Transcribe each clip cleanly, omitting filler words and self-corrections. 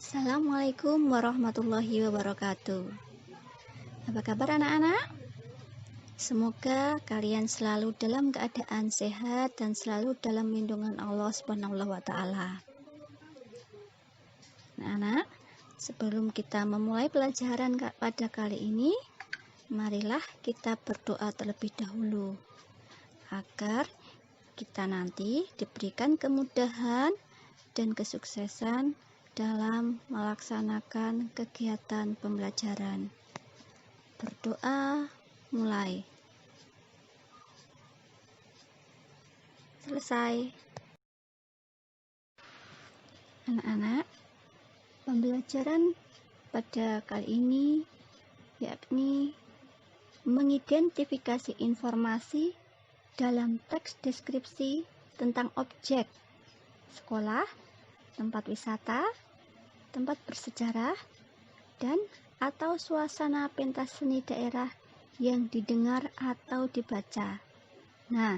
Assalamualaikum warahmatullahi wabarakatuh. Apa kabar anak-anak? Semoga kalian selalu dalam keadaan sehat dan selalu dalam lindungan Allah Subhanahu wa taala. Anak-anak, sebelum kita memulai pelajaran pada kali ini, marilah kita berdoa terlebih dahulu agar kita nanti diberikan kemudahan dan kesuksesan dalam melaksanakan kegiatan pembelajaran. Berdoa mulai. Selesai. Anak-anak, pembelajaran pada kali ini yakni mengidentifikasi informasi dalam teks deskripsi tentang objek sekolah, tempat wisata, tempat bersejarah, dan atau suasana pentas seni daerah yang didengar atau dibaca. Nah,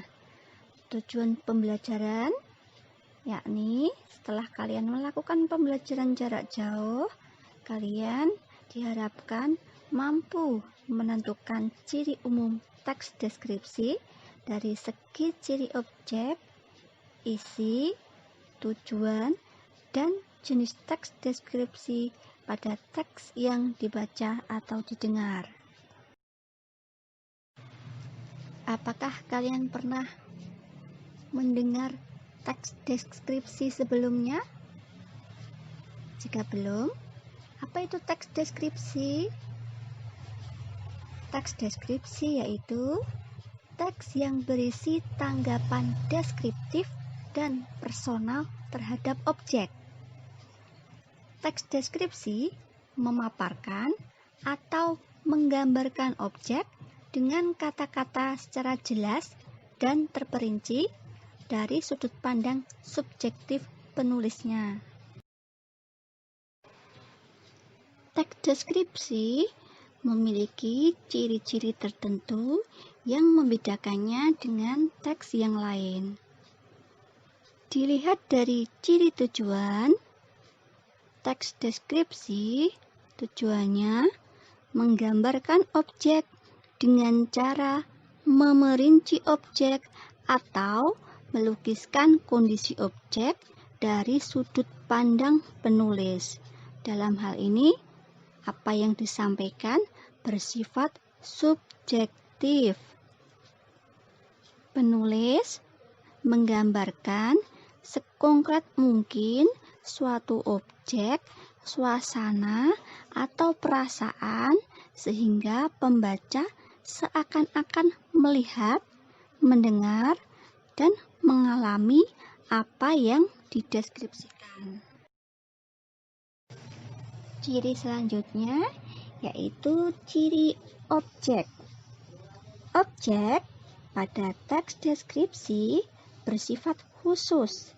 tujuan pembelajaran yakni setelah kalian melakukan pembelajaran jarak jauh, kalian diharapkan mampu menentukan ciri umum teks deskripsi dari segi ciri objek, isi, tujuan, dan jenis teks deskripsi pada teks yang dibaca atau didengar. Apakah kalian pernah mendengar teks deskripsi sebelumnya? Jika belum, apa itu teks deskripsi? Teks deskripsi yaitu teks yang berisi tanggapan deskriptif dan personal terhadap objek. Teks deskripsi memaparkan atau menggambarkan objek dengan kata-kata secara jelas dan terperinci dari sudut pandang subjektif penulisnya. Teks deskripsi memiliki ciri-ciri tertentu yang membedakannya dengan teks yang lain. Dilihat dari ciri tujuan, teks deskripsi tujuannya menggambarkan objek dengan cara memerinci objek atau melukiskan kondisi objek dari sudut pandang penulis. Dalam hal ini, apa yang disampaikan bersifat subjektif. Penulis menggambarkan sekonkret mungkin suatu objek, suasana, atau perasaan sehingga pembaca seakan-akan melihat, mendengar, dan mengalami apa yang dideskripsikan. Ciri selanjutnya yaitu ciri objek. Objek pada teks deskripsi bersifat khusus,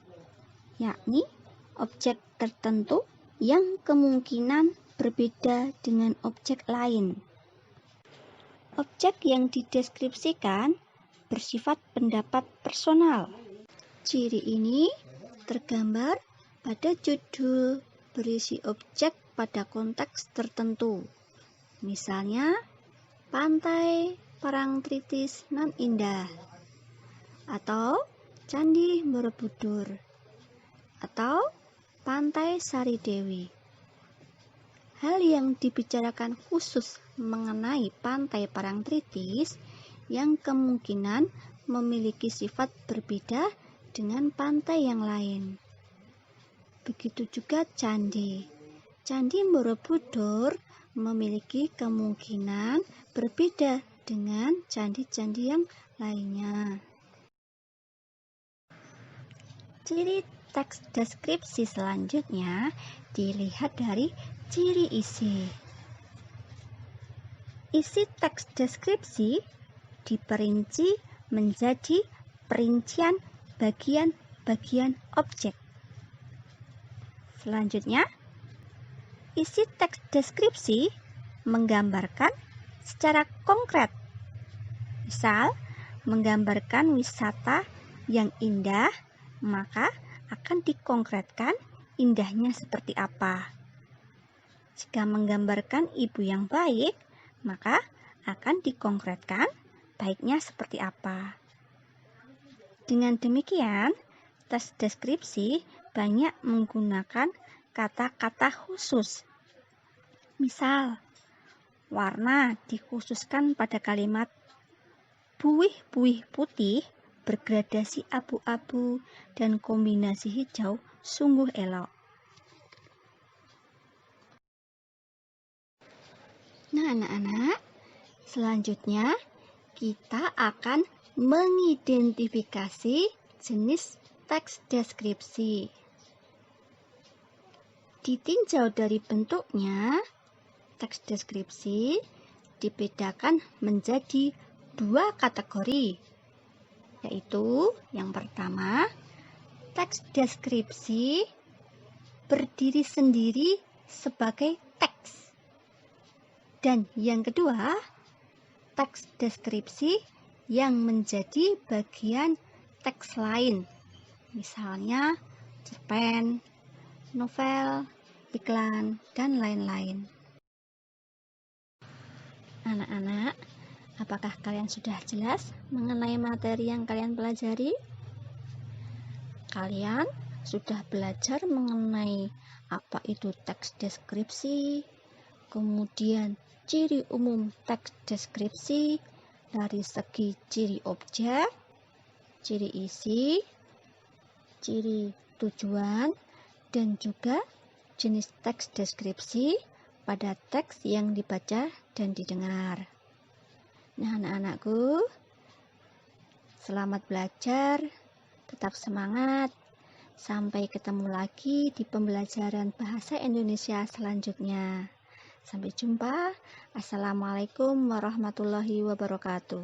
yakni objek tertentu yang kemungkinan berbeda dengan objek lain. Objek yang dideskripsikan bersifat pendapat personal. Ciri ini tergambar pada judul berisi objek pada konteks tertentu. Misalnya, Pantai Parangtritis nan indah, atau Candi Borobudur, atau Pantai Saridewi. Hal yang dibicarakan khusus mengenai Pantai Parangtritis yang kemungkinan memiliki sifat berbeda dengan pantai yang lain. Begitu juga candi. Candi Borobudur memiliki kemungkinan berbeda dengan candi-candi yang lainnya. Ciri teks deskripsi selanjutnya dilihat dari ciri isi. Isi teks deskripsi diperinci menjadi perincian bagian-bagian objek. Selanjutnya, isi teks deskripsi menggambarkan secara konkret. Misal, menggambarkan wisata yang indah, maka akan dikonkretkan indahnya seperti apa. Jika menggambarkan ibu yang baik, maka akan dikonkretkan baiknya seperti apa. Dengan demikian, teks deskripsi banyak menggunakan kata-kata khusus. Misal, warna dikhususkan pada kalimat buih-buih putih bergradasi abu-abu dan kombinasi hijau sungguh elok. Nah, anak-anak, selanjutnya kita akan mengidentifikasi jenis teks deskripsi. Ditinjau dari bentuknya, teks deskripsi dibedakan menjadi 2 kategori, yaitu yang pertama, teks deskripsi berdiri sendiri sebagai teks. Dan yang kedua, teks deskripsi yang menjadi bagian teks lain, misalnya cerpen, novel, iklan, dan lain-lain. Anak-anak, apakah kalian sudah jelas mengenai materi yang kalian pelajari? Kalian sudah belajar mengenai apa itu teks deskripsi, kemudian ciri umum teks deskripsi dari segi ciri objek, ciri isi, ciri tujuan, dan juga jenis teks deskripsi pada teks yang dibaca dan didengar. Nah, anak-anakku, selamat belajar, tetap semangat. Sampai ketemu lagi di pembelajaran bahasa Indonesia selanjutnya. Sampai jumpa. Assalamualaikum warahmatullahi wabarakatuh.